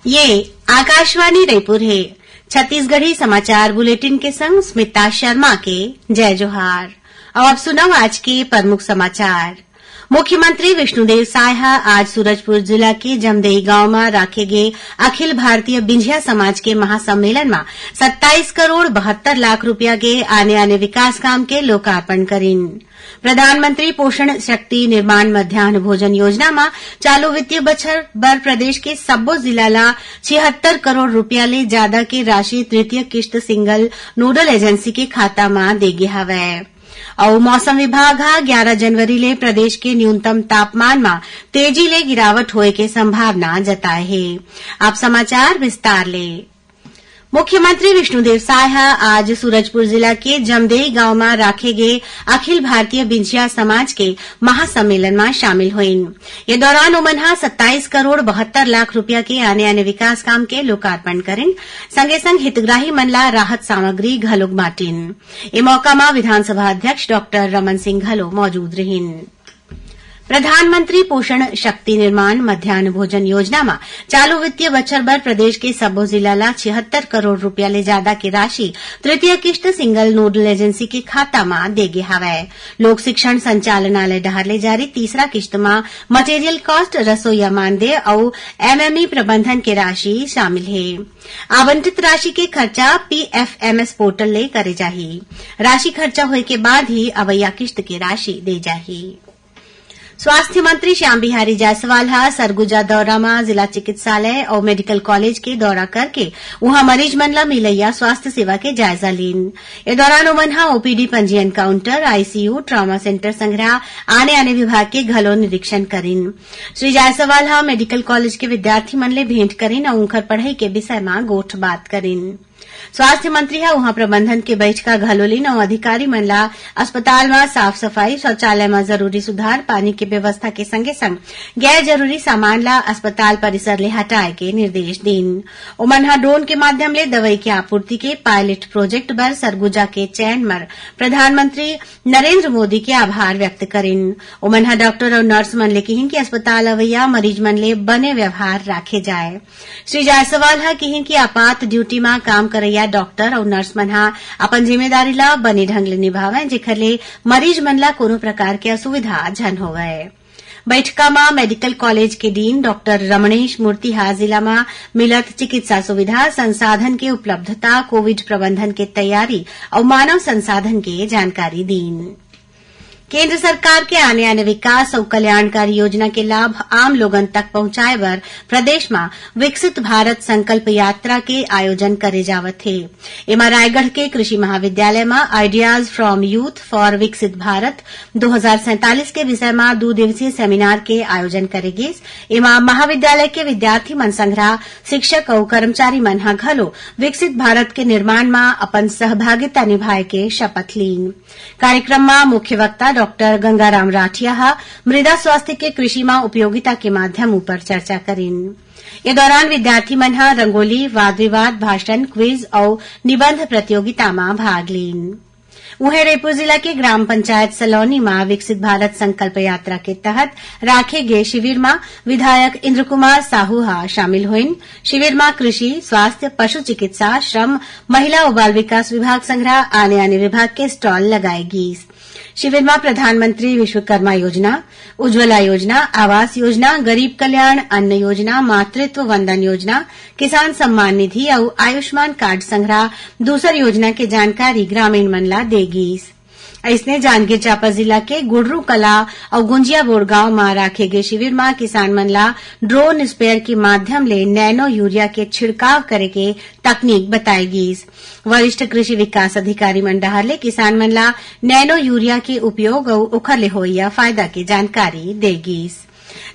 ये आकाशवाणी रायपुर है। छत्तीसगढ़ी समाचार बुलेटिन के संग स्मिता शर्मा के जय जोहार। और अब सुनाओ आज के प्रमुख समाचार। मुख्यमंत्री विष्णुदेव साय आज सूरजपुर जिला के जमदेई गांव में राखे गए अखिल भारतीय बिंझिया समाज के महासम्मेलन में 27 करोड़ 72 लाख रुपया के आने विकास काम के लोकार्पण करीन। प्रधानमंत्री पोषण शक्ति निर्माण मध्यान्ह भोजन योजना में चालू वित्तीय बछर बर प्रदेश के सब्बो जिला ला 76 करोड़ रुपया ले ज्यादा के राशि तृतीय किस्त सिंगल नोडल एजेंसी के खाता में देगे हवे। और मौसम विभाग 11 जनवरी ले प्रदेश के न्यूनतम तापमान में तेजी ले गिरावट होए के संभावना जताए है। अब समाचार विस्तार ले। मुख्यमंत्री विष्णुदेव साय आज सूरजपुर जिला के जमदेई गांव में राखे गए अखिल भारतीय बिंझिया समाज के महासम्मेलन में शामिल हुईन। ये दौरान उमन 27 करोड़ 72 लाख रुपया के आने विकास काम के लोकार्पण करें, संगे संग हितग्राही मन ला राहत सामग्री घलोक बांटिन। ए मौका में विधानसभा अध्यक्ष डॉ रमन सिंह घलो मौजूद रहिन। प्रधानमंत्री पोषण शक्ति निर्माण मध्यान्ह भोजन योजना में चालू वित्तीय बछर बर प्रदेश के सब्बो जिला ला 76 करोड़ रुपया ले ज्यादा की राशि तृतीय किस्त सिंगल नोडल एजेंसी के खाता में देगे हवै। लोक शिक्षण संचालनालय डहर ले जारी तीसरा किस्त में मटेरियल कॉस्ट, रसोईया मानदेय और एमएमई प्रबंधन के राशि शामिल है। आवंटित राशि के खर्चा पीएफएमएस पोर्टल ले करे जाही। राशि खर्चा होए के बाद ही अवैया किस्त की राशि दे जाही। स्वास्थ्य मंत्री श्याम बिहारी जायसवाल सरगुजा दौरा में जिला चिकित्सालय और मेडिकल कॉलेज के दौरा करके वहां मरीज मन ला मिलैया स्वास्थ्य सेवा के जायजा लीन। ए दौरान उमन ओपीडी पंजीयन काउंटर, आईसीयू, ट्रॉमा सेंटर संग्रह आने विभाग के घलो निरीक्षण करीन। श्री जायसवाल मेडिकल कॉलेज के विद्यार्थी मन ले भेंट करीन और उनकर पढ़ाई के विषय में गोठ बात करीन। स्वास्थ्य मंत्री वहां प्रबंधन के बैठका घलो लीन और अधिकारी मन ला अस्पताल में साफ सफाई, शौचालय में जरूरी सुधार, पानी की व्यवस्था के संगे संग गैर जरूरी सामान ला अस्पताल परिसर ले हटाए के निर्देश दीन। उमन ड्रोन के माध्यम ले दवाई की आपूर्ति के पायलट प्रोजेक्ट बर सरगुजा के चयन मर प्रधानमंत्री नरेंद्र मोदी के आभार व्यक्त करीन। उमन डॉक्टर और नर्स मन ले कहिन कि अस्पताल अवैया मरीज मन ले बने व्यवहार राखे जाए। श्री जायसवाल कहिन कि आपात ड्यूटी में काम करैया डॉक्टर और नर्स मन अपन जिम्मेदारी ला बने ढंग ले निभावे, जेखर ले मरीज मन ला कोनो प्रकार के असुविधा झन होवे। बैठका में मेडिकल कॉलेज के डीन डॉ रमणेश मूर्ति जिला में मिलत चिकित्सा सुविधा, संसाधन के उपलब्धता, कोविड प्रबंधन के तैयारी और मानव संसाधन के जानकारी दीन। केंद्र सरकार के आने विकास और कल्याणकारी योजना के लाभ आम लोगन तक पहुंचाए बर प्रदेश में विकसित भारत संकल्प यात्रा के आयोजन करे जावत है। एमा रायगढ़ के कृषि महाविद्यालय में आइडियाज फ्रॉम यूथ फॉर विकसित भारत 2047 के विषय में 2 दिवसीय सेमिनार के आयोजन करे गिस। एमा महाविद्यालय के विद्यार्थी मन संग्रह, शिक्षक और कर्मचारी मन घलो विकसित भारत के निर्माण में अपन सहभागिता निभाए के शपथ लीन। कार्यक्रम में मुख्य वक्ता डॉक्टर गंगाराम राठिया मृदा स्वास्थ्य के कृषि में उपयोगिता के माध्यम ऊपर चर्चा करीन। इस दौरान विद्यार्थी मन रंगोली, वाद विवाद, भाषण, क्विज और निबंध प्रतियोगिता में भाग लीन। वहीं रायपुर जिला के ग्राम पंचायत सलौनी में विकसित भारत संकल्प यात्रा के तहत राखे गए शिविर में विधायक इंद्र कुमार साहू शामिल हुईन। शिविर में कृषि, स्वास्थ्य, पशु चिकित्सा, श्रम, महिला और बाल विकास विभाग संग्रह आने विभाग के स्टॉल लगाए गए। शिविर में प्रधानमंत्री विश्वकर्मा योजना, उज्ज्वला योजना, आवास योजना, गरीब कल्याण अन्न योजना, मातृत्व वंदन योजना, किसान सम्मान निधि और आयुष्मान कार्ड संग्रह दूसर योजना के जानकारी ग्रामीण मन ला देगी। इसने जांजगीर चांपा जिला के गुडरू कला और गुंजिया बोर गांव में राखे गए शिविर में किसान मन ला ड्रोन स्प्रेयर के माध्यम ले नैनो यूरिया के छिड़काव करे के तकनीक बताएगी। वरिष्ठ कृषि विकास अधिकारी मन डहर ले किसान मन ला नैनो यूरिया के उपयोग और ओखर ले होइया फायदा की जानकारी देगी।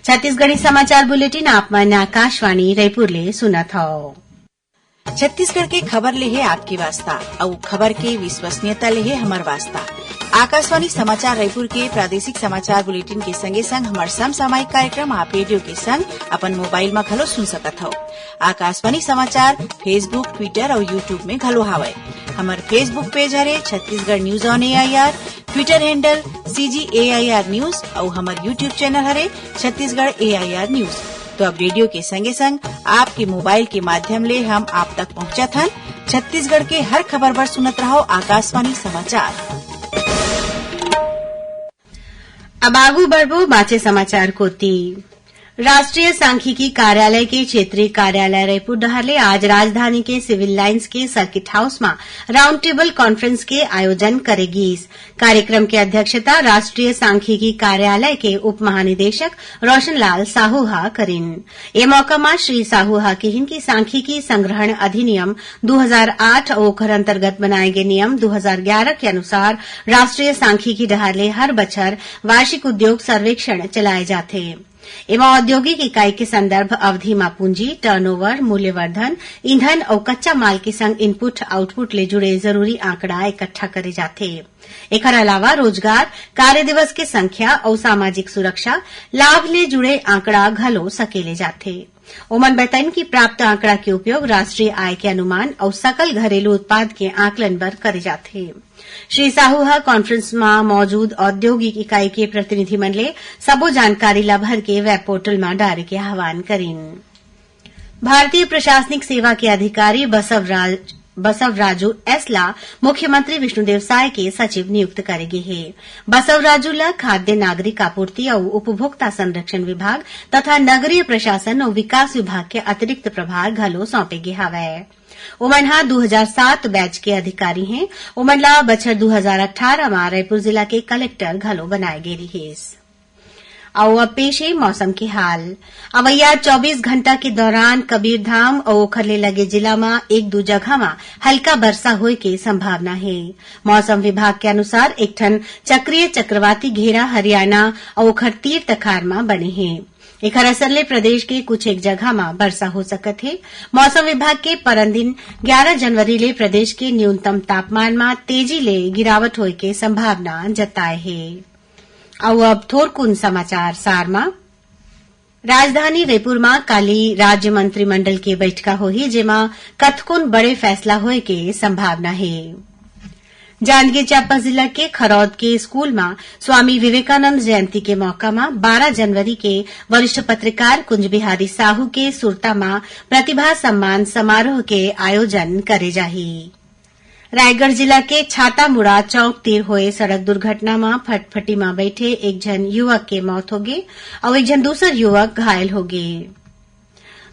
छत्तीसगढ़ी समाचार बुलेटिन आप मन आकाशवाणी रायपुर ले सुनत हो। छत्तीसगढ़ के खबर ले है आपकी वास्ता और खबर के विश्वसनीयता ले है हमार वास्ता। आकाशवाणी समाचार रायपुर के प्रादेशिक समाचार बुलेटिन के संगे संग हमार समसामयिक कार्यक्रम आप रेडियो के संग अपन मोबाइल में घलो सुन सकत हो। आकाशवाणी समाचार फेसबुक, ट्विटर और यूट्यूब में घलो हावय। हमार फेसबुक पेज हरे Chhattisgarh news on AIR, Twitter handle CGAIR news और हमार यूट्यूब चैनल हरे छत्तीसगढ़ AIR न्यूज। तो अब रेडियो के संगे संग आपके मोबाइल के माध्यम ले हम आप तक पहुंचत हन। छत्तीसगढ़ के हर खबर बर सुनत रहो आकाशवाणी समाचार। अब आगू बढ़बो बाचे समाचार कोती। राष्ट्रीय सांख्यिकी कार्यालय के क्षेत्रीय कार्यालय रायपुर डहरले आज राजधानी के सिविल लाइन्स के सर्किट हाउस में राउंड टेबल कॉन्फ्रेंस के आयोजन करेगीस। कार्यक्रम की अध्यक्षता राष्ट्रीय सांख्यिकी कार्यालय के उप महानिदेशक रोशनलाल साहूहा करिन। ए मौका में श्री साहूहा कहिन कि सांख्यिकी संग्रहण अधिनियम 2008 और ओकर अंतर्गत बनाए गए नियम 2011 के अनुसार राष्ट्रीय सांख्यिकी डहरले हर बछर वार्षिक उद्योग सर्वेक्षण चलाए जाते। एवं औद्योगिक इकाई के संदर्भ अवधि में पूंजी, टर्नओवर, मूल्यवर्धन, ईंधन और कच्चा माल के संग इनपुट आउटपुट ले जुड़े जरूरी आंकड़ा इकट्ठा करे जाते। एकर अलावा रोजगार, कार्य दिवस के संख्या और सामाजिक सुरक्षा लाभ ले जुड़े आंकड़ा घलो सकेले जाते। ओमन बताइन कि प्राप्त आंकड़ा के उपयोग राष्ट्रीय आय के अनुमान और सकल घरेलू उत्पाद के आकलन बर करे जाते। श्री साहूहा कॉन्फ्रेंस में मौजूद औद्योगिक इकाई के प्रतिनिधि मंडले सबो जानकारी ला भर के वेब पोर्टल में डाले के आह्वान करीन। भारतीय प्रशासनिक सेवा के अधिकारी बसवराजू एसला मुख्यमंत्री विष्णुदेव साय के सचिव नियुक्त करेगे है। बसवराजू ला खाद्य नागरिक आपूर्ति और उपभोक्ता संरक्षण विभाग तथा नगरीय प्रशासन और विकास विभाग के अतिरिक्त प्रभार घलो सौंपेगे हवै। उमनहा 2007 बैच के अधिकारी हैं। उमनला बछर 2018 में रायपुर जिला के कलेक्टर घलो बनाए गए रहीस। अब पेश है मौसम के हाल। अवैया 24 घंटा के दौरान कबीरधाम और ओखरले लगे जिला में एक दो जगह में हल्का वर्षा होए के संभावना है। मौसम विभाग के अनुसार एक ठन चक्रीय चक्रवाती घेरा हरियाणा और ओखर तीर तखार में बने हैं। एकर असर ले प्रदेश के कुछ एक जगह में वर्षा हो सकत है। मौसम विभाग के परनदिन 11 जनवरी ले प्रदेश के न्यूनतम तापमान में तेजी ले गिरावट होए के संभावना जताए है। अब थोरकुन समाचार सार में राजधानी रायपुर में काली राज्य मंत्रिमंडल की बैठका होही, जेमा कतकुन बड़े फैसला होए के संभावना है। जांजगीर चांपा जिला के खरौद के स्कूल में स्वामी विवेकानंद जयंती के मौका में 12 जनवरी के वरिष्ठ पत्रकार कुंज बिहारी साहू के सुरता में प्रतिभा सम्मान समारोह के आयोजन करे जाही। रायगढ़ जिला के छातामुड़ा चौक तीर हुए सड़क दुर्घटना में फटफटी में बैठे एक जन युवक के मौत हो गई और एक जन दूसर युवक घायल हो गए।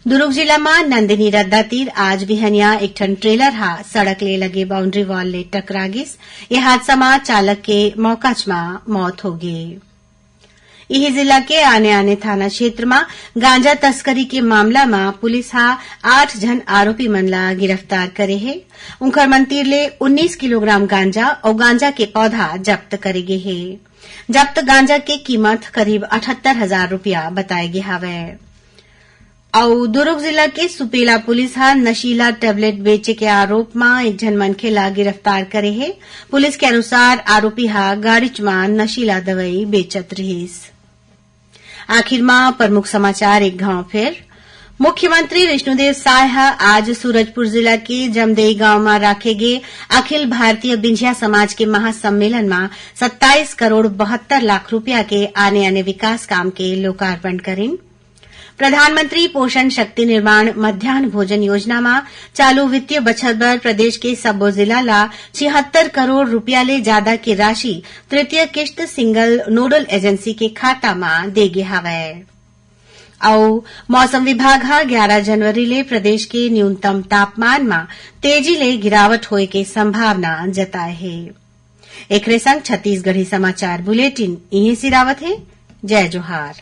दुर्ग जिला में नंदिनी रद्दा तीर आज बिहनिया एक ठन ट्रेलर हा सड़क ले लगे बाउंड्री वॉल ले टकरा गिस। ये हादसा में चालक के मौकाच में मौत हो गई। यही जिला के आने थाना क्षेत्र में गांजा तस्करी के मामला में पुलिस हा 8 जन आरोपी मन ला गिरफ्तार करे है। उनकर मंतीर ले 19 किलोग्राम गांजा और गांजा के पौधा जब्त करे गे है। जब्त गांजा के कीमत करीब 78,000 रूपया बताए गे हवै। और दुर्ग जिला के सुपेला पुलिस हा नशीला टेबलेट बेचे के आरोप में एक जन मनखे ला गिरफ्तार करे है। पुलिस के अनुसार आरोपी हा गाड़ीच में नशीला दवाई बेचत रहीस। आखिर में प्रमुख समाचार एक गांव फिर। मुख्यमंत्री विष्णुदेव साय आज सूरजपुर जिला के जमदेई गांव में राखे गे अखिल भारतीय बिंझिया समाज के महासम्मेलन में 27 करोड़ 72 लाख रूपया के आने विकास काम के लोकार्पण करें। प्रधानमंत्री पोषण शक्ति निर्माण मध्याह्न भोजन योजना में चालू वित्तीय बछर बर प्रदेश के सब्बो जिला ला 76 करोड़ रूपया ले ज्यादा की राशि तृतीय किश्त सिंगल नोडल एजेंसी के खाता में दे गे हवै। और मौसम विभाग 11 जनवरी ले प्रदेश के न्यूनतम तापमान में तेजी ले गिरावट होए के संभावना जताए है। एकरे संग छत्तीसगढ़ी समाचार बुलेटिन इहे सिरावत है। जय जोहार।